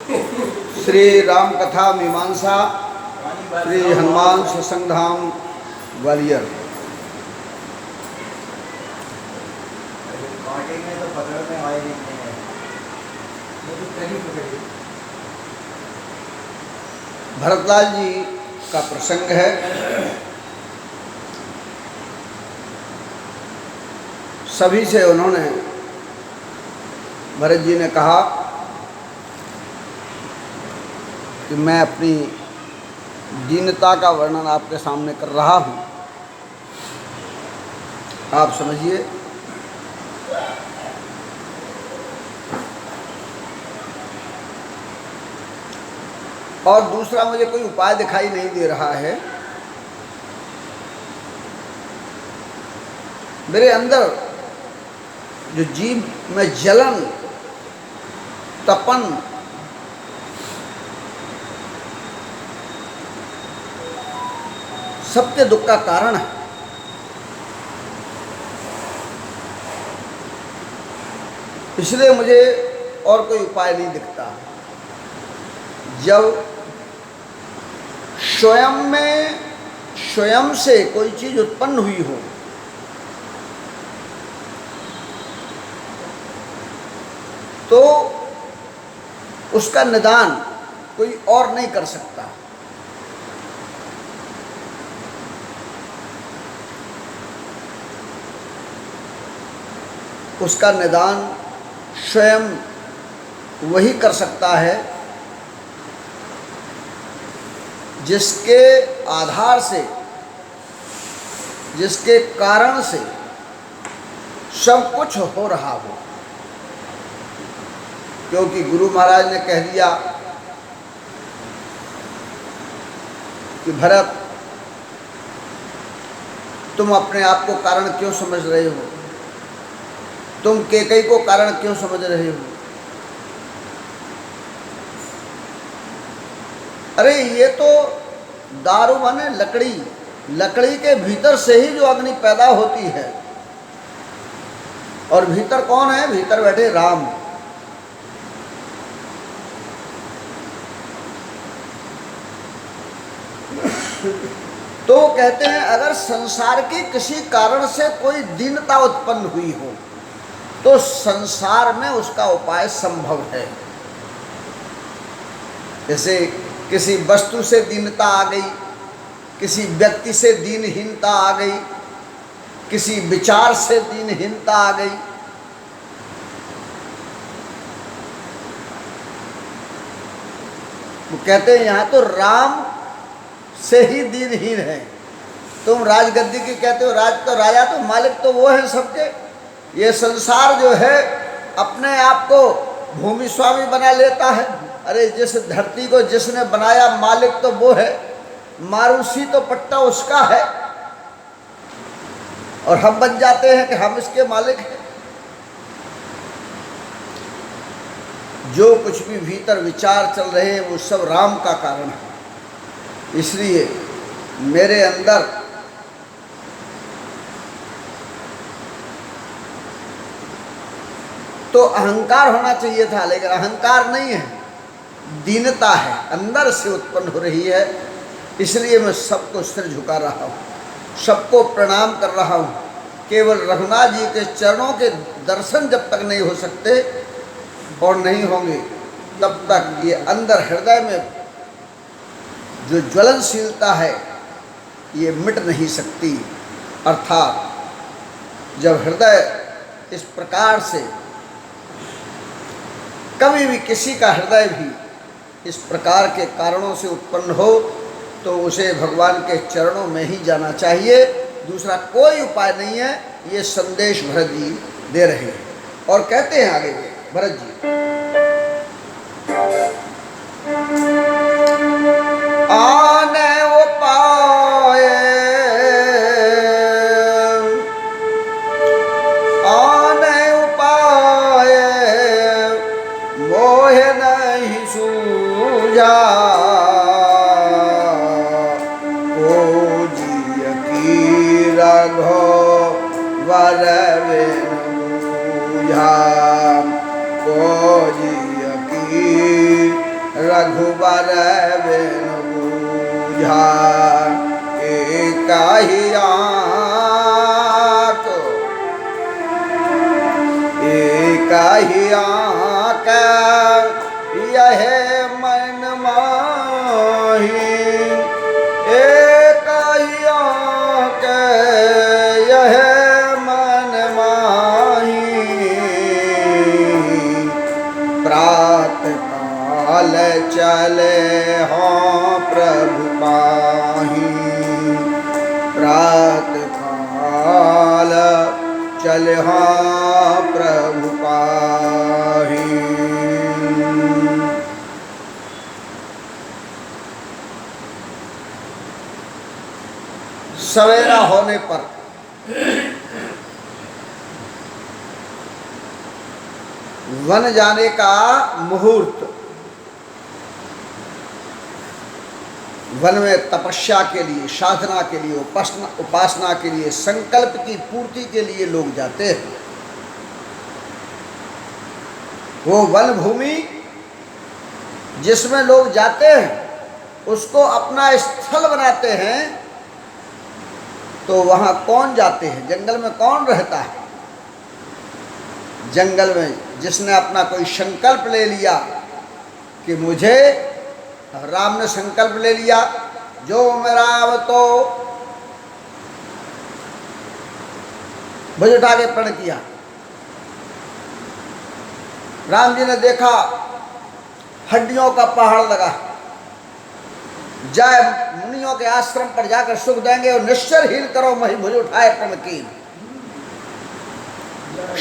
श्री राम कथा मीमांसा श्री हनुमान सत्संग धाम ग्वालियर। भरतलाल जी का प्रसंग है। सभी से उन्होंने, भरत जी ने कहा कि मैं अपनी दीनता का वर्णन आपके सामने कर रहा हूँ, आप समझिए। और दूसरा, मुझे कोई उपाय दिखाई नहीं दे रहा है। मेरे अंदर जो जीव में जलन, तपन, सबके दुख का कारण है। इसलिए मुझे और कोई उपाय नहीं दिखता। जब स्वयं से कोई चीज उत्पन्न हुई हो तो उसका निदान कोई और नहीं कर सकता। उसका निदान स्वयं वही कर सकता है जिसके आधार से, जिसके कारण से सब कुछ हो रहा हो। क्योंकि गुरु महाराज ने कह दिया कि भरत, तुम अपने आप को कारण क्यों समझ रहे हो? तुम कैकेयी को कारण क्यों समझ रहे हो? अरे ये तो दारू माने लकड़ी, लकड़ी के भीतर से ही जो अग्नि पैदा होती है। और भीतर कौन है? भीतर बैठे राम। तो कहते हैं अगर संसार की किसी कारण से कोई दीनता उत्पन्न हुई हो तो संसार में उसका उपाय संभव है। जैसे किसी वस्तु से दीनता आ गई, किसी व्यक्ति से दीनहीनता आ गई, किसी विचार से दीनहीनता आ गई, वो कहते हैं यहाँ तो राम से ही दीनहीन है। तुम राजगद्दी की कहते हो, राज तो राजा तो मालिक तो वो है सबके। ये संसार जो है अपने आप को भूमि स्वामी बना लेता है। अरे जिस धरती को जिसने बनाया मालिक तो वो है, मारूसी तो पट्टा उसका है, और हम बन जाते हैं कि हम इसके मालिक हैं। जो कुछ भी भीतर विचार चल रहे हैं वो सब राम का कारण है। इसलिए मेरे अंदर तो अहंकार होना चाहिए था, लेकिन अहंकार नहीं है, दीनता है, अंदर से उत्पन्न हो रही है। इसलिए मैं सबको सिर झुका रहा हूँ, सबको प्रणाम कर रहा हूँ। केवल रघुनाथ जी के चरणों के दर्शन जब तक नहीं हो सकते और नहीं होंगे तब तक ये अंदर हृदय में जो ज्वलनशीलता है ये मिट नहीं सकती। अर्थात जब हृदय इस प्रकार से, कभी भी किसी का हृदय भी इस प्रकार के कारणों से उत्पन्न हो तो उसे भगवान के चरणों में ही जाना चाहिए। दूसरा कोई उपाय नहीं है। ये संदेश भरत जी दे रहे हैं और कहते हैं आगे भरत जी, आने उपाय, आने उपाय मोह नहीं सूझा, ओ जिय की रघो वर बूझा, को जिय की रघुबर बिनु बूझा एकाही आँख एकाही आँख यह मन माही एकाही आँख यह मन माही प्रात काल चले हों प्रभु पाही प्रात काल चले हों प्रभु पाही। सवेरा होने पर वन जाने का मुहूर्त, वन में तपस्या के लिए, साधना के लिए, उपासना के लिए, संकल्प की पूर्ति के लिए लोग जाते हैं। वो वन भूमि जिसमें लोग जाते हैं उसको अपना स्थल बनाते हैं। तो वहाँ कौन जाते हैं? जंगल में कौन रहता है? जंगल में जिसने अपना कोई संकल्प ले लिया कि मुझे, राम ने संकल्प ले लिया जो मेरा तो भुज उठा के प्रण किया। राम जी ने देखा हड्डियों का पहाड़ लगा, जाए मुनियों के आश्रम पर जाकर सुख देंगे और निश्चर हील करो मही भुज उठाए प्रण की।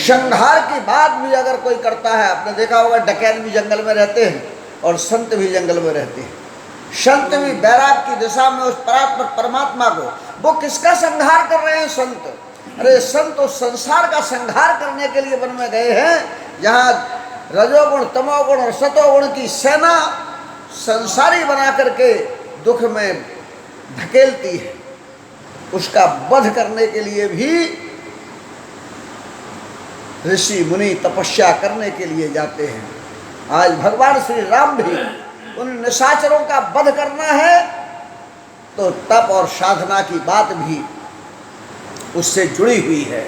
संहार की बात भी अगर कोई करता है, आपने देखा होगा डकैत भी जंगल में रहते हैं और संत भी जंगल में रहते हैं। संत भी बैराग की दिशा में उस परात्पर परमात्मा को, वो किसका संहार कर रहे हैं संत? अरे संत उस संसार का संहार करने के लिए वन में गए हैं जहाँ रजोगुण, तमोगुण और सतोगुण की सेना संसारी बना करके दुख में धकेलती है। उसका वध करने के लिए भी ऋषि मुनि तपस्या करने के लिए जाते हैं। आज भगवान श्री राम भी उन निशाचरों का वध करना है तो तप और साधना की बात भी उससे जुड़ी हुई है।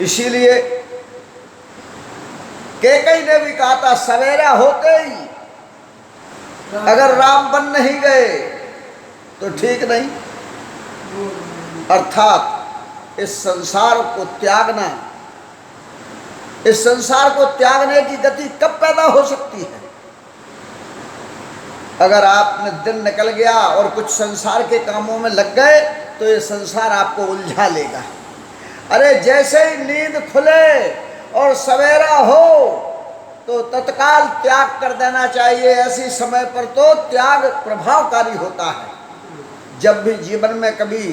इसीलिए कैकेयी ने भी कहा था सवेरा होते ही अगर राम बन नहीं गए तो ठीक नहीं। अर्थात इस संसार को त्यागना, इस संसार को त्यागने की गति कब पैदा हो सकती है? अगर आपने दिन निकल गया और कुछ संसार के कामों में लग गए तो ये संसार आपको उलझा लेगा। अरे जैसे ही नींद खुले और सवेरा हो तो तत्काल त्याग कर देना चाहिए। ऐसी समय पर तो त्याग प्रभावकारी होता है। जब भी जीवन में कभी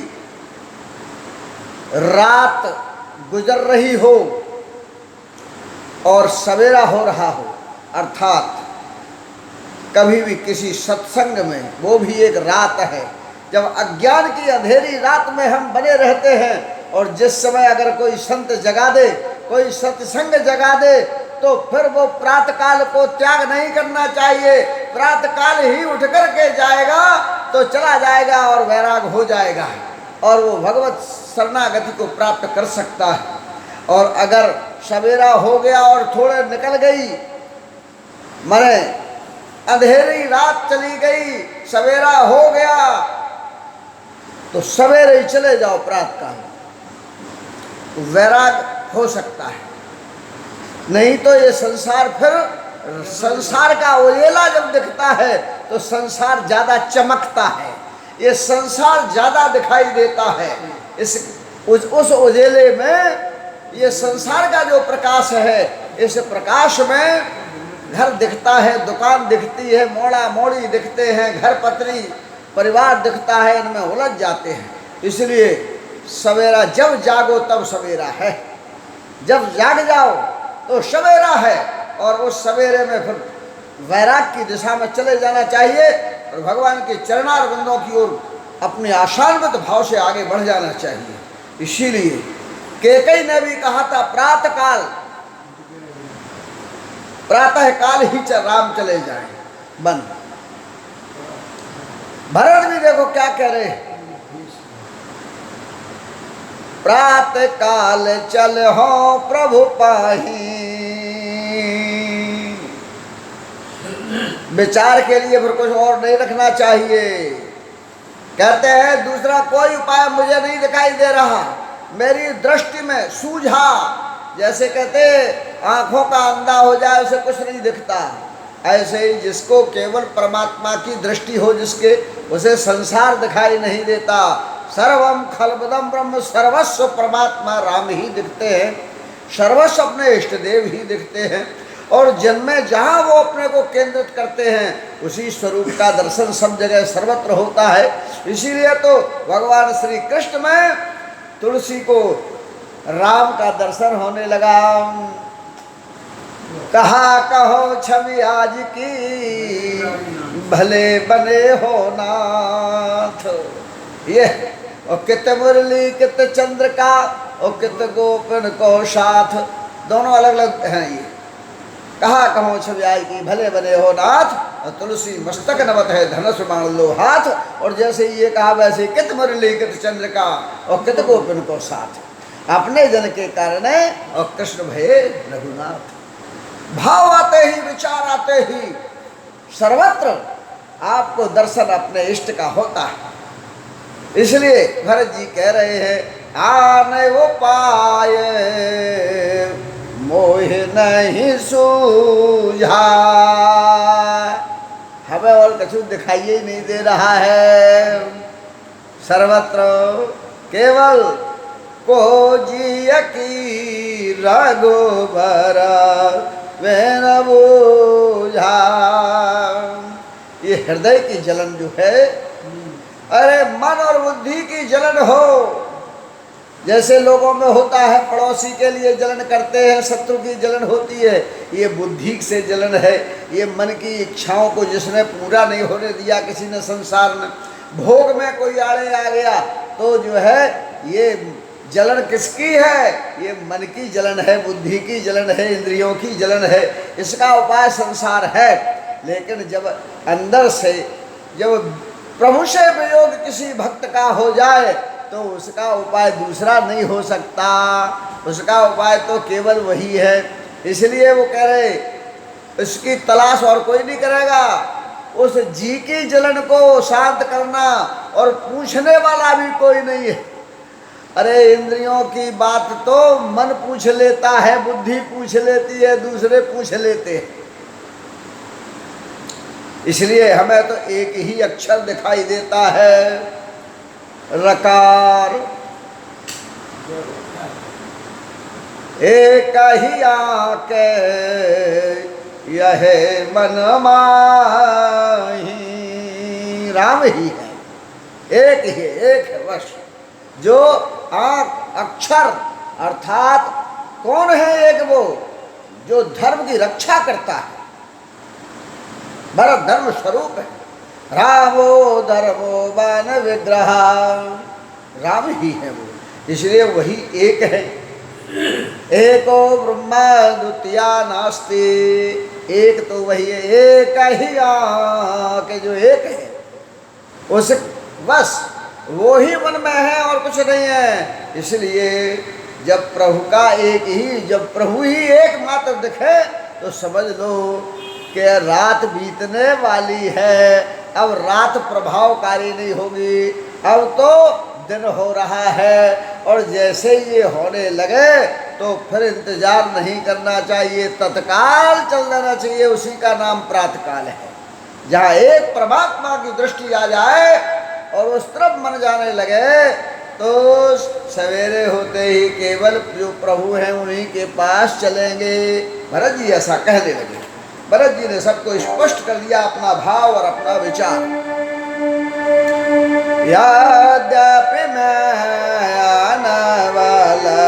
रात गुजर रही हो और सवेरा हो रहा हो, अर्थात कभी भी किसी सत्संग में, वो भी एक रात है जब अज्ञान की अंधेरी रात में हम बने रहते हैं, और जिस समय अगर कोई संत जगा दे, कोई सत्संग जगा दे तो फिर वो प्रातःकाल को त्याग नहीं करना चाहिए। प्रातःकाल ही उठ कर के जाएगा तो चला जाएगा और वैराग हो जाएगा और वो भगवत शरणागति को प्राप्त कर सकता है। और अगर सवेरा हो गया और थोड़े निकल गई, माने अंधेरी रात चली गई, सवेरा हो गया तो सवेरे ही चले जाओ प्रातःकाल, वैराग हो सकता है। नहीं तो ये संसार, फिर संसार का उजेला जब दिखता है तो संसार ज्यादा चमकता है, ये संसार ज्यादा दिखाई देता है। उस उजेले में ये संसार का जो प्रकाश है, इस प्रकाश में घर दिखता है, दुकान दिखती है, मोड़ा मोड़ी दिखते हैं, घर पत्री परिवार दिखता है, इनमें उलझ जाते हैं। इसलिए सवेरा, जब जागो तब सवेरा है, जब जाग जाओ तो सवेरा है। और उस सवेरे में फिर वैराग की दिशा में चले जाना चाहिए और भगवान के चरणारविंदों की ओर अपने आशान्वित भाव से आगे बढ़ जाना चाहिए। इसीलिए कैकेयी ने भी कहा था प्रातःकाल ही राम चले जाएं वन। भरत भी देखो क्या कह रहे हैं, प्रातः काल चल हो प्रभु पाही। विचार के लिए फिर कुछ और नहीं रखना चाहिए। कहते हैं दूसरा कोई उपाय मुझे नहीं दिखाई दे रहा, मेरी दृष्टि में सूझा, जैसे कहते आंखों का अंधा हो जाए उसे कुछ नहीं दिखता, ऐसे ही जिसको केवल परमात्मा की दृष्टि हो जिसके, उसे संसार दिखाई नहीं देता। सर्वम खलबदम ब्रह्म, सर्वस्व परमात्मा राम ही दिखते हैं, सर्वस्व अपने इष्ट देव ही दिखते हैं, और जिनमें जहाँ वो अपने को केंद्रित करते हैं उसी स्वरूप का दर्शन सब जगह सर्वत्र होता है। इसीलिए तो भगवान श्री कृष्ण में तुलसी को राम का दर्शन होने लगा। कहा कहो छवि आज की, भले बने हो नाथ। ये और कित मुरली कित चंद्र का, और कित गोपन को साथ, दोनों अलग अलग हैं। ये कहा कहो छवि आज की, भले बने हो नाथ, और तुलसी मस्तक नवत है धनुष मान लो हाथ। और जैसे ये कहा वैसे कित मुरली कित चंद्र का, और कित गोपन को साथ, अपने जन के कारण और कृष्ण भये रघुनाथ। भाव आते ही, विचार आते ही सर्वत्र आपको दर्शन अपने इष्ट का होता है। इसलिए भरत जी कह रहे हैं आने वो पाए मोह नहीं सूझा। हमें और कछु दिखाई ही नहीं दे रहा है, सर्वत्र केवल को जिय की रघुबर वे न बूझा। ये हृदय की जलन जो है, अरे मन और बुद्धि की जलन हो, जैसे लोगों में होता है, पड़ोसी के लिए जलन करते हैं, शत्रु की जलन होती है, ये बुद्धि से जलन है। ये मन की इच्छाओं को जिसने पूरा नहीं होने दिया किसी ने संसार में, भोग में कोई आड़े आ गया तो जो है ये जलन किसकी है? ये मन की जलन है, बुद्धि की जलन है, इंद्रियों की जलन है। इसका उपाय संसार है, लेकिन जब अंदर से जब प्रभु से वियोग किसी भक्त का हो जाए तो उसका उपाय दूसरा नहीं हो सकता, उसका उपाय तो केवल वही है। इसलिए वो कह रहे इसकी तलाश और कोई नहीं करेगा, उस जी की जलन को शांत करना और पूछने वाला भी कोई नहीं है। अरे इंद्रियों की बात तो मन पूछ लेता है, बुद्धि पूछ लेती है, दूसरे पूछ लेते हैं। इसलिए हमें तो एक ही अक्षर दिखाई देता है, रकार। एक ही आके यह मन माही। राम ही है, एक ही, एक है बस। जो आंख अक्षर अर्थात कौन है? एक वो जो धर्म की रक्षा करता है, भरत धर्म स्वरूप है। रामो धर्मो बान विग्रह, राम ही है वो, इसलिए वही एक है। एको ब्रह्मा द्वितीया नास्ति, एक तो वही है, एक ही आके जो एक है उस बस वो ही मन में है और कुछ नहीं है। इसलिए जब प्रभु का एक ही, जब प्रभु ही एकमात्र दिखे तो समझ लो कि रात बीतने वाली है। अब रात प्रभावकारी नहीं होगी, अब तो दिन हो रहा है। और जैसे ये होने लगे तो फिर इंतजार नहीं करना चाहिए, तत्काल चल जाना चाहिए। उसी का नाम प्रातःकाल है, जहाँ एक परमात्मा की दृष्टि आ जाए और उस तरफ मन जाने लगे तो सवेरे होते ही केवल जो प्रभु हैं उन्हीं के पास चलेंगे। भरत जी ऐसा कहने लगे। भरत जी ने सबको स्पष्ट कर दिया अपना भाव और अपना विचार। यद्यपि मैं आने वाला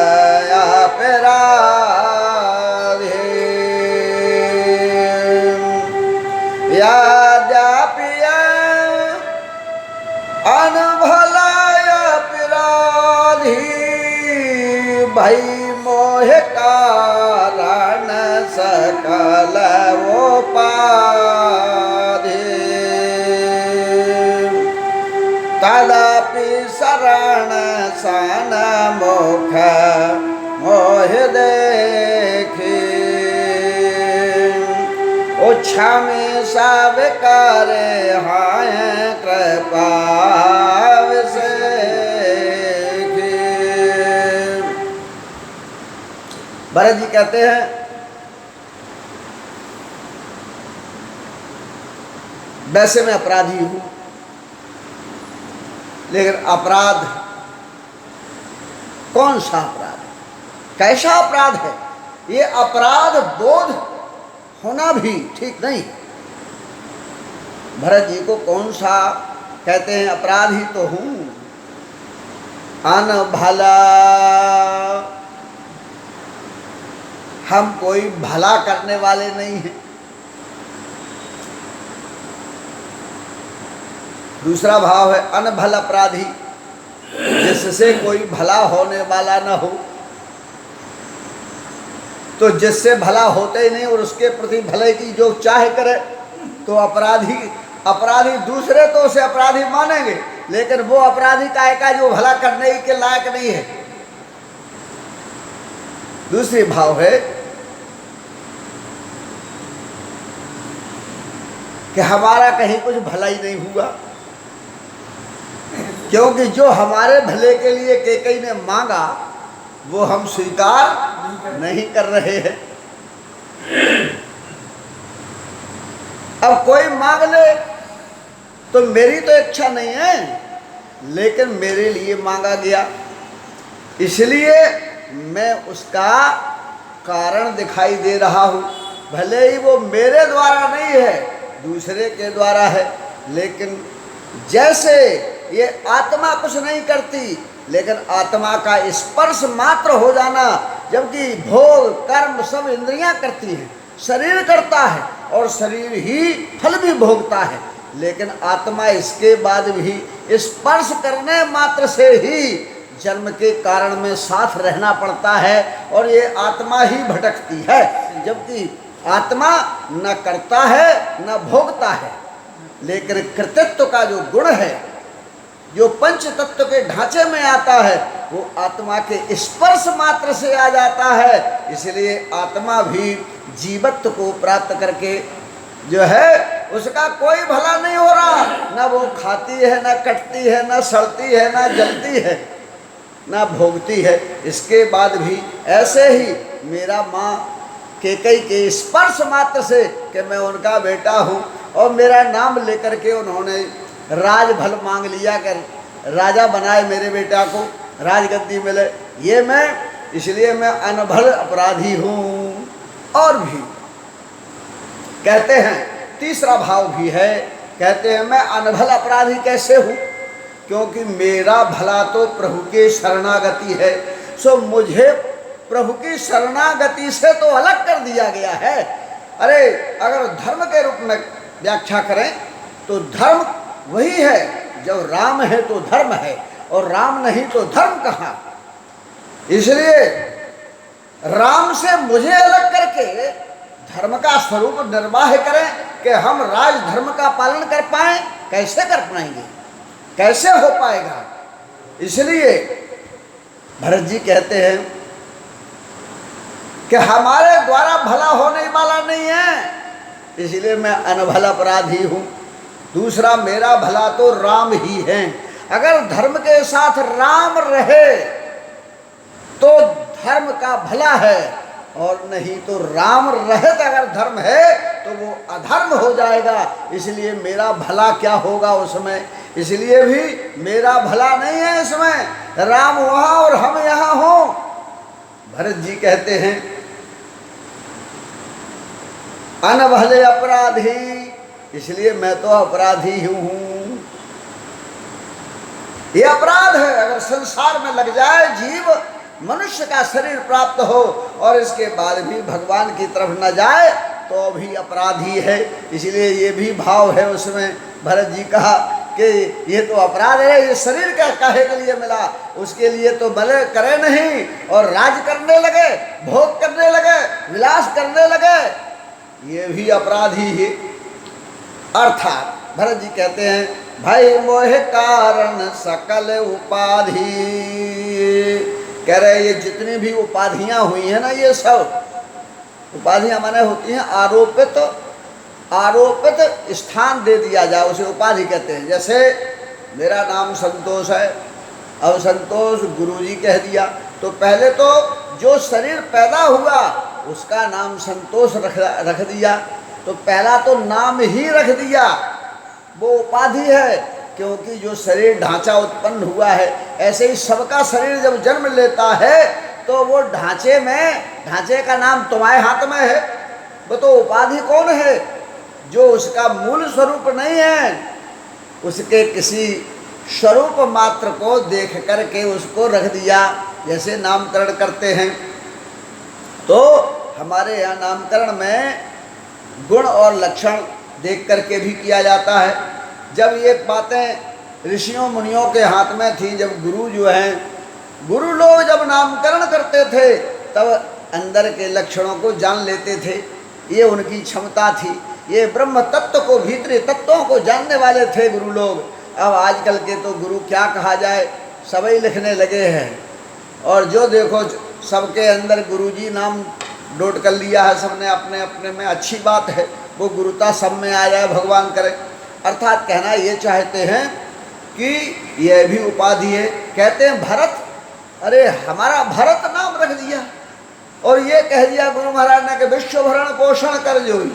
आप राधे, यद्यपि अनभला अपराधी, भई मोह कारण सकल वो पाधे। तदापि शरण सन मुख मोह देखी, ओ क्षमी सब करे हाय कृपा विसेखी। भरत जी कहते हैं वैसे मैं अपराधी हूं, लेकिन अपराध कौन सा अपराध, कैसा अपराध है? ये अपराध बोध होना भी ठीक नहीं। भरत जी को कौन सा कहते हैं, अपराधी तो हूं, अनभला, हम कोई भला करने वाले नहीं हैं। दूसरा भाव है अनभल अपराधी, जिससे कोई भला होने वाला न हो, तो जिससे भला होते ही नहीं और उसके प्रति भले की जो चाह करे तो अपराधी दूसरे तो उसे अपराधी मानेंगे, लेकिन वो अपराधी का जो भला करने के लायक नहीं है। दूसरी भाव है कि हमारा कहीं कुछ भला ही नहीं हुआ, क्योंकि जो हमारे भले के लिए कैकेयी ने मांगा वो हम स्वीकार नहीं कर रहे हैं। अब कोई मांग ले तो मेरी तो इच्छा नहीं है, लेकिन मेरे लिए मांगा गया, इसलिए मैं उसका कारण दिखाई दे रहा हूँ। भले ही वो मेरे द्वारा नहीं है, दूसरे के द्वारा है, लेकिन जैसे ये आत्मा कुछ नहीं करती, लेकिन आत्मा का स्पर्श मात्र हो जाना, जबकि भोग कर्म सब इंद्रियां करती हैं, शरीर करता है और शरीर ही फल भी भोगता है, लेकिन आत्मा इसके बाद भी स्पर्श करने मात्र से ही जन्म के कारण में साथ रहना पड़ता है, और ये आत्मा ही भटकती है, जबकि आत्मा न करता है न भोगता है। लेकिन कृतित्व का जो गुण है, जो पंच तत्व के ढांचे में आता है, वो आत्मा के स्पर्श मात्र से आ जाता है। इसलिए आत्मा भी जीवत्व को प्राप्त करके जो है उसका कोई भला नहीं हो रहा, ना वो खाती है, ना कटती है, ना सड़ती है, ना जलती है, ना भोगती है। इसके बाद भी ऐसे ही मेरा माँ कैकेयी के स्पर्श मात्र से कि मैं उनका बेटा हूँ, और मेरा नाम लेकर के उन्होंने राजभल मांग लिया कि राजा बनाए मेरे बेटा को, राजगद्दी मिले, ये मैं, इसलिए मैं अनभल अपराधी हूँ। और भी कहते हैं तीसरा भाव भी है, कहते हैं मैं अनभल अपराधी कैसे हूँ, क्योंकि मेरा भला तो प्रभु के शरणागति है, सो मुझे प्रभु की शरणागति से तो अलग कर दिया गया है। अरे अगर धर्म के रूप में व्याख्या करें तो धर्म वही है, जब राम है तो धर्म है, और राम नहीं तो धर्म कहाँ। इसलिए राम से मुझे अलग करके धर्म का स्वरूप निर्वाह करें कि हम राज धर्म का पालन कर पाएं, कैसे कर पाएंगे, कैसे हो पाएगा। इसलिए भरत जी कहते हैं कि हमारे द्वारा भला होने वाला नहीं है, इसलिए मैं अनभल अपराधी हूँ। दूसरा, मेरा भला तो राम ही है। अगर धर्म के साथ राम रहे तो धर्म का भला है, और नहीं तो राम रहित अगर धर्म है तो वो अधर्म हो जाएगा। इसलिए मेरा भला क्या होगा उसमें, इसलिए भी मेरा भला नहीं है इसमें, राम वहाँ और हम यहाँ हों। भरत जी कहते हैं अनभले अपराधी, इसलिए मैं तो अपराधी हूँ। ये अपराध है, अगर संसार में लग जाए जीव, मनुष्य का शरीर प्राप्त हो और इसके बाद भी भगवान की तरफ न जाए तो भी अपराधी है। इसलिए ये भी भाव है उसमें। भरत जी कहा कि ये तो अपराध है, ये शरीर का काहे के लिए मिला, उसके लिए तो भले करे नहीं और राज करने लगे, भोग करने लगे, विलास करने लगे, ये भी अपराधी है। अर्थात भरत जी कहते हैं भाई मोह कारण सकल उपाधि, कह रहे ये जितनी भी उपाधियां हुई हैं ना, ये सब उपाधियां माने होती हैं आरोपित, आरोपित स्थान दे दिया जाए उसे उपाधि कहते हैं। जैसे मेरा नाम संतोष है, अब संतोष गुरुजी कह दिया, तो पहले तो जो शरीर पैदा हुआ उसका नाम संतोष रख दिया, तो पहला तो नाम ही रख दिया, वो उपाधि है, क्योंकि जो शरीर ढांचा उत्पन्न हुआ है, ऐसे ही सबका शरीर जब जन्म लेता है तो वो ढांचे में, ढांचे का नाम तुम्हारे हाथ में है, वो तो उपाधि कौन है? जो उसका मूल स्वरूप नहीं है, उसके किसी स्वरूप मात्र को देख करके उसको रख दिया। जैसे नामकरण करते हैं तो हमारे यहाँ नामकरण में गुण और लक्षण देख करके भी किया जाता है। जब ये बातें ऋषियों मुनियों के हाथ में थी, जब गुरु जो हैं, गुरु लोग जब नामकरण करते थे तब अंदर के लक्षणों को जान लेते थे, ये उनकी क्षमता थी, ये ब्रह्म तत्व को, भीतरी तत्वों को जानने वाले थे गुरु लोग। अब आजकल के तो गुरु क्या कहा जाए, सभी लिखने लगे हैं, और जो देखो सबके अंदर गुरुजी नाम नोट कर लिया है सबने अपने अपने में, अच्छी बात है, वो गुरुता सब में आ जाए, भगवान करे। अर्थात कहना ये चाहते हैं कि यह भी उपाधि है। कहते हैं भरत, अरे हमारा भरत नाम रख दिया, और ये कह दिया गुरु महाराज ने कि विश्व भरण पोषण कर जोई,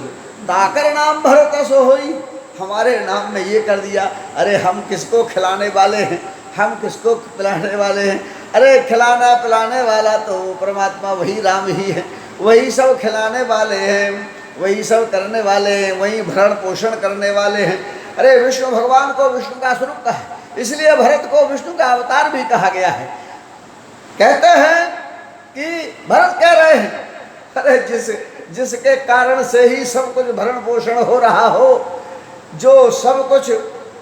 ताकर नाम भरत सो होई, हमारे नाम में ये कर दिया। अरे हम किसको खिलाने वाले हैं, हम किसको पिलाने वाले हैं? अरे खिलाना पिलाने वाला तो परमात्मा वही राम ही है, वही सब खिलाने वाले हैं, वही सब करने वाले हैं, वही भरण पोषण करने वाले हैं। अरे विष्णु भगवान को विष्णु का स्वरूप कहा, इसलिए भरत को विष्णु का अवतार भी कहा गया है। कहते हैं कि भरत कह रहे हैं, अरे जिसके कारण से ही सब कुछ भरण पोषण हो रहा हो, जो सब कुछ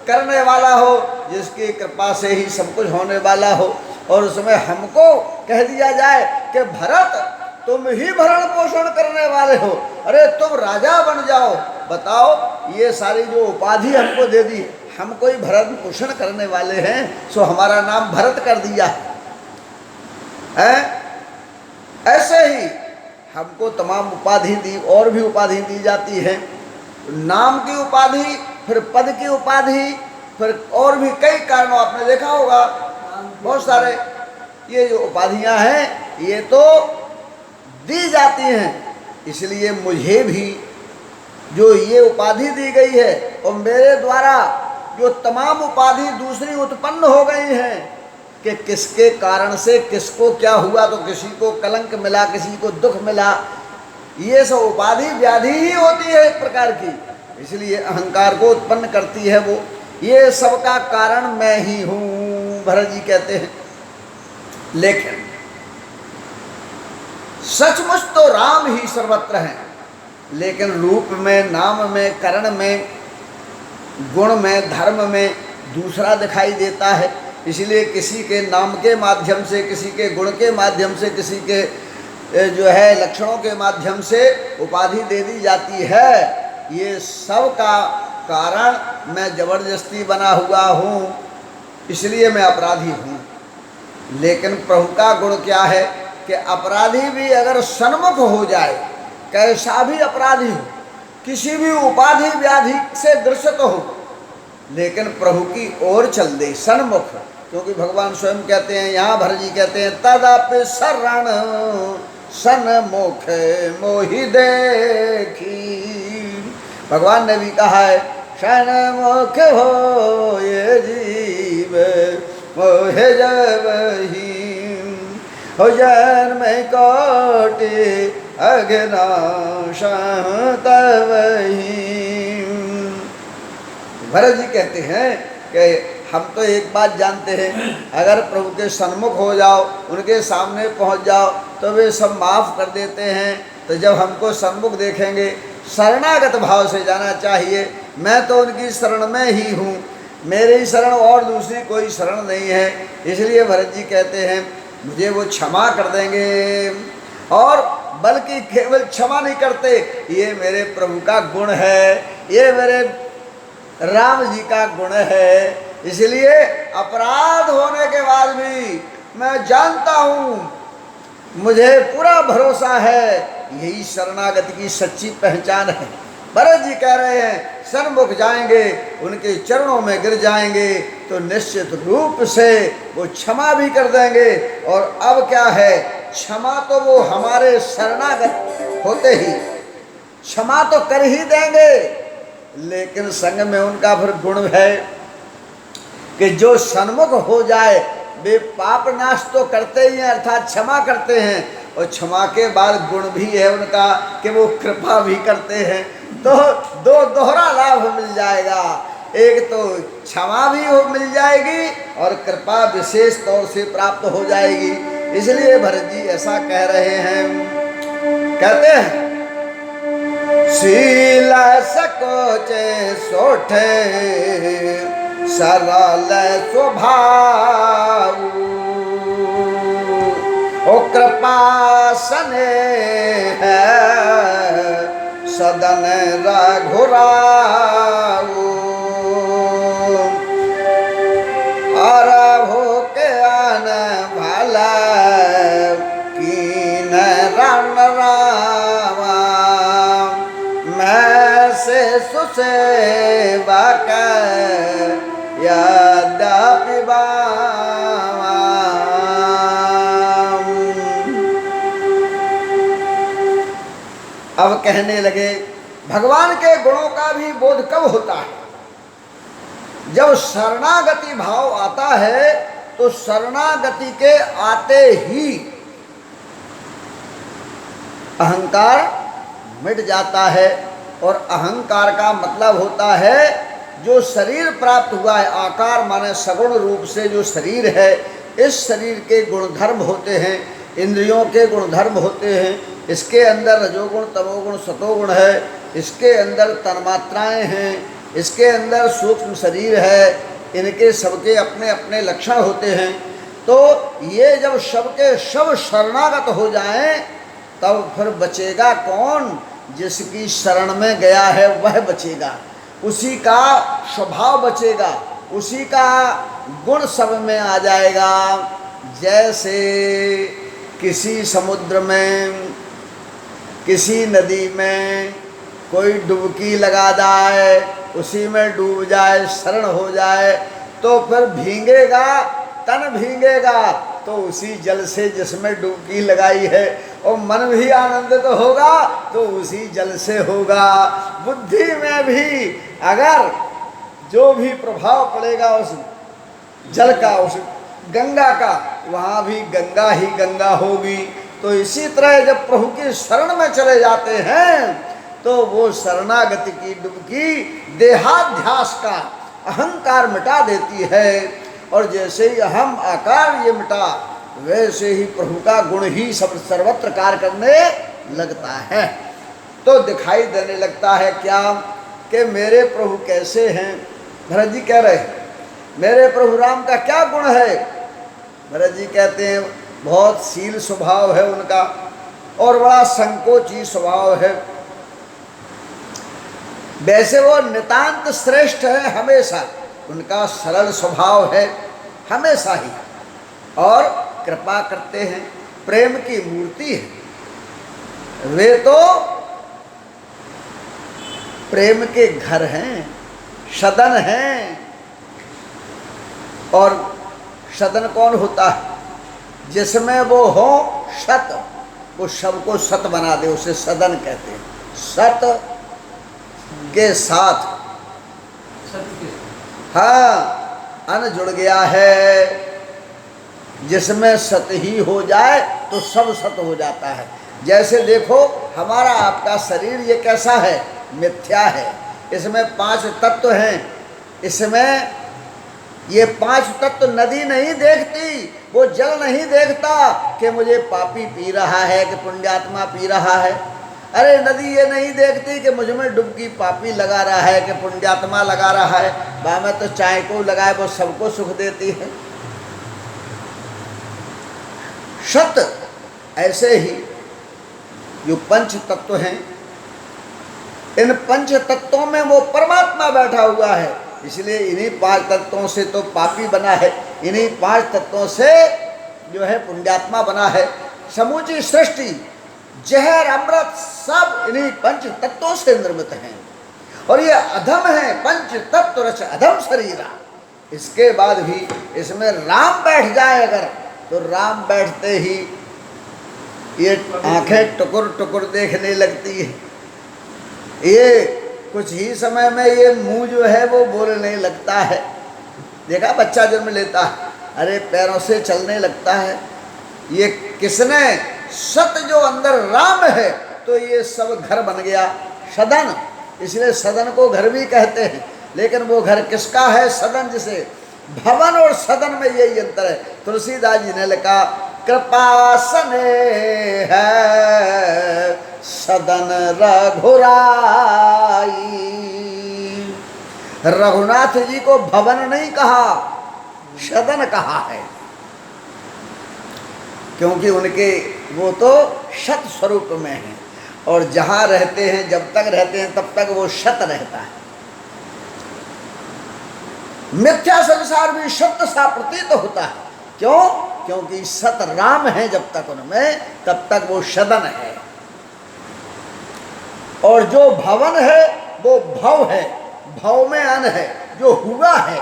करने वाला हो, जिसकी कृपा से ही सब कुछ होने वाला हो, और उसमें हमको कह दिया जाए कि भरत तुम ही भरण पोषण करने वाले हो, अरे तुम राजा बन जाओ। बताओ, ये सारी जो उपाधि हमको दे दी, हम कोई भरण पोषण करने वाले हैं, सो हमारा नाम भरत कर दिया है। ऐसे ही हमको तमाम उपाधि दी, और भी उपाधि दी जाती है, नाम की उपाधि, फिर पद की उपाधि, फिर और भी कई कारणों, आपने देखा होगा बहुत सारे ये जो उपाधियां हैं ये तो दी जाती हैं। इसलिए मुझे भी जो ये उपाधि दी गई है, और मेरे द्वारा जो तमाम उपाधि दूसरी उत्पन्न हो गई हैं, कि किसके कारण से किसको क्या हुआ, तो किसी को कलंक मिला, किसी को दुख मिला, ये सब उपाधि व्याधि ही होती है एक प्रकार की, इसलिए अहंकार को उत्पन्न करती है वो। ये सब का कारण मैं ही हूँ, भरत जी कहते हैं। लेकिन सचमुच तो राम ही सर्वत्र हैं, लेकिन रूप में, नाम में, करण में, गुण में, धर्म में दूसरा दिखाई देता है। इसलिए किसी के नाम के माध्यम से, किसी के गुण के माध्यम से, किसी के जो है लक्षणों के माध्यम से उपाधि दे दी जाती है। ये सब का कारण मैं जबरदस्ती बना हुआ हूँ, इसलिए मैं अपराधी हूँ। लेकिन प्रभु का गुण क्या है कि अपराधी भी अगर सन्मुख हो जाए, कैसा भी अपराधी हो, किसी भी उपाधि व्याधि से ग्रसित हो, लेकिन प्रभु की ओर चल दे सन्मुख। क्योंकि भगवान स्वयं कहते हैं, यहाँ भरत जी कहते हैं, तदापि शरण सन्मुख मोहि देखी। भगवान ने भी कहा है, सन्मुख हो ये जीव मोहे जबहि, हो जन्म कोटि अघनाश तबहि। भरत जी कहते हैं कि हम तो एक बात जानते हैं, अगर प्रभु के सन्मुख हो जाओ, उनके सामने पहुंच जाओ, तो वे सब माफ़ कर देते हैं। तो जब हमको सन्मुख देखेंगे, शरणागत भाव से जाना चाहिए, मैं तो उनकी शरण में ही हूँ, मेरी शरण और दूसरी कोई शरण नहीं है। इसलिए भरत जी कहते हैं, मुझे वो क्षमा कर देंगे, और बल्कि केवल क्षमा नहीं करते, ये मेरे प्रभु का गुण है, ये मेरे राम जी का गुण है। इसलिए अपराध होने के बाद भी मैं जानता हूँ, मुझे पूरा भरोसा है, यही शरणागति की सच्ची पहचान है। भरत जी कह रहे हैं सन्मुख जाएंगे, उनके चरणों में गिर जाएंगे तो निश्चित रूप से वो क्षमा भी कर देंगे। और अब क्या है, क्षमा तो वो हमारे शरणागत होते ही क्षमा तो कर ही देंगे, लेकिन संग में उनका फिर गुण है कि जो सन्मुख हो जाए वे पाप नाश तो करते ही हैं, अर्थात क्षमा करते हैं, और क्षमा के बाद गुण भी है उनका कि वो कृपा भी करते हैं। तो दो दोहरा लाभ मिल जाएगा, एक तो क्षमा भी हो मिल जाएगी और कृपा विशेष तौर से प्राप्त हो जाएगी। इसलिए भरत जी ऐसा कह रहे हैं, कहते हैं शील सकोचे सोठे सरल स्वभाव, ओ कृपा सने है सदन रघुराऊ, और हो के आन भला कीन राम रामा, मैं से सुसेवा यद्यपि बामा। अब कहने लगे भगवान के गुणों का भी बोध कब होता है, जब शरणागति भाव आता है। तो शरणागति के आते ही अहंकार मिट जाता है, और अहंकार का मतलब होता है जो शरीर प्राप्त हुआ है, आकार माने सगुण रूप से जो शरीर है, इस शरीर के गुणधर्म होते हैं, इंद्रियों के गुणधर्म होते हैं, इसके अंदर रजोगुण तमोगुण सतोगुण है, इसके अंदर तन्मात्राएं हैं, इसके अंदर सूक्ष्म शरीर है, इनके सबके अपने अपने लक्षण होते हैं। तो ये जब सबके सब शरणागत हो जाएं तब फिर बचेगा कौन, जिसकी शरण में गया है वह बचेगा, उसी का स्वभाव बचेगा, उसी का गुण सब में आ जाएगा। जैसे किसी समुद्र में, किसी नदी में कोई डुबकी लगा जाए, उसी में डूब जाए, शरण हो जाए, तो फिर भीगेगा, तन भीगेगा तो उसी जल से जिसमें डुबकी लगाई है, और मन भी आनंदित तो होगा तो उसी जल से होगा। बुद्धि में भी अगर जो भी प्रभाव पड़ेगा उस जल का, उस गंगा का, वहाँ भी गंगा ही गंगा होगी। तो इसी तरह जब प्रभु की शरण में चले जाते हैं तो वो शरणागति की डुबकी देहाध्यास का अहंकार मिटा देती है, और जैसे ही अहम आकार ये मिटा, वैसे ही प्रभु का गुण ही सब सर्वत्र कार्य करने लगता है। तो दिखाई देने लगता है क्या कि मेरे प्रभु कैसे हैं। भरत जी कह रहे हैं मेरे प्रभु राम का क्या गुण है। भरत जी कहते हैं बहुत शील स्वभाव है उनका, और बड़ा संकोची स्वभाव है। वैसे वो नितांत श्रेष्ठ है, हमेशा उनका सरल स्वभाव है हमेशा ही, और कृपा करते हैं, प्रेम की मूर्ति है। वे तो प्रेम के घर हैं, सदन हैं। और सदन कौन होता है, जिसमें वो हो सत, वो सबको सत बना दे, उसे सदन कहते हैं। सत के साथ हाँ अन जुड़ गया है, जिसमें सत ही हो जाए तो सब सत हो जाता है। जैसे देखो हमारा आपका शरीर ये कैसा है, मिथ्या है, इसमें 5 तत्व हैं। इसमें ये 5 तत्व नदी नहीं देखती, वो जल नहीं देखता कि मुझे पापी पी रहा है कि पुण्यात्मा पी रहा है। अरे नदी ये नहीं देखती कि मुझ में डुबकी पापी लगा रहा है कि पुण्यात्मा लगा रहा है। बा में तो चाय को लगाए वो सबको सुख देती है। सत ऐसे ही जो पंच तत्व हैं इन पंच तत्वों में वो परमात्मा बैठा हुआ है। इसलिए इन्हीं 5 तत्वों से तो पापी बना है, इन्हीं 5 तत्वों से जो है पुण्यात्मा बना है। समूची सृष्टि जहर अमृत सब इन्हीं पंच तत्वों से निर्मित हैं। और ये अधम है, पंच तत्व रच अधम शरीरा। इसके बाद भी इसमें राम बैठ जाए अगर, तो राम बैठते ही ये आंखें टुकुर टुकुर देखने लगती है, ये कुछ ही समय में ये मुंह जो है वो बोलने लगता है। देखा बच्चा जन्म लेता है, अरे पैरों से चलने लगता है। ये किसने? सत जो अंदर राम है, तो ये सब घर बन गया, सदन। इसलिए सदन को घर भी कहते हैं, लेकिन वो घर किसका है? सदन। जिसे भवन और सदन में यही अंतर है। तुलसीदास जी ने लिखा, कृपा सने है सदन रघुराई। रघुनाथ जी को भवन नहीं कहा, सदन कहा है, क्योंकि उनके वो तो सत स्वरूप में है, और जहाँ रहते हैं, जब तक रहते हैं तब तक वो सत रहता है। मिथ्या संसार भी सत्य सा प्रतीत होता है। क्यों? क्योंकि सत राम है जब तक उनमें, तब तक वो सदन है। और जो भवन है वो भव है, भव में अन है, जो हुआ है।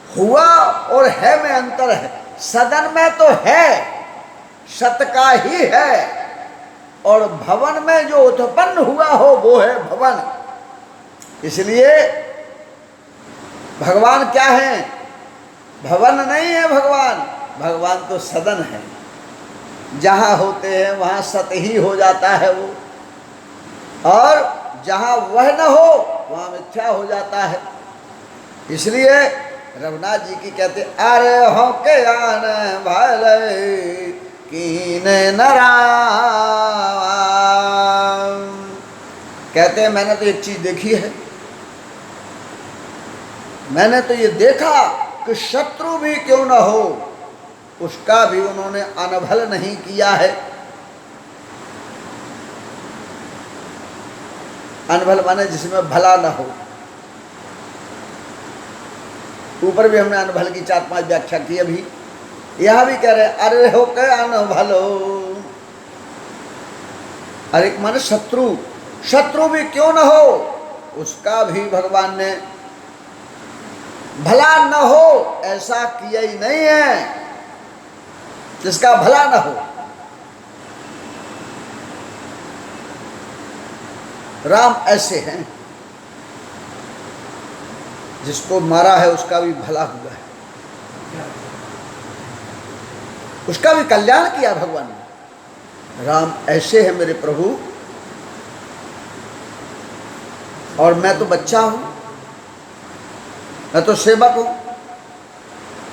हुआ और है में अंतर है। सदन में तो है, सत का ही है, और भवन में जो उत्पन्न हुआ हो वो है भवन। इसलिए भगवान क्या है? भवन नहीं है भगवान, भगवान तो सदन है। जहाँ होते हैं वहाँ सत ही हो जाता है वो, और जहाँ वह न हो वहाँ मिथ्या हो जाता है। इसलिए रघुनाथ जी की कहते, अरे हो के आन भले कीन नराम। कहते हैं मैंने तो एक चीज देखी है, मैंने तो ये देखा कि शत्रु भी क्यों न हो उसका भी उन्होंने अनभल नहीं किया है। अनभल माने जिसमें भला न हो। ऊपर भी हमने अनभल की 4-5 व्याख्या की। अभी यहां भी कह रहे अरे हो के अनभलो। अरे माने शत्रु, शत्रु भी क्यों न हो उसका भी भगवान ने भला न हो ऐसा किया ही नहीं है, जिसका भला न हो। राम ऐसे हैं, जिसको मारा है उसका भी भला हुआ है, उसका भी कल्याण किया भगवान ने। राम ऐसे है मेरे प्रभु, और मैं तो बच्चा हूं, मैं तो सेवक हूं।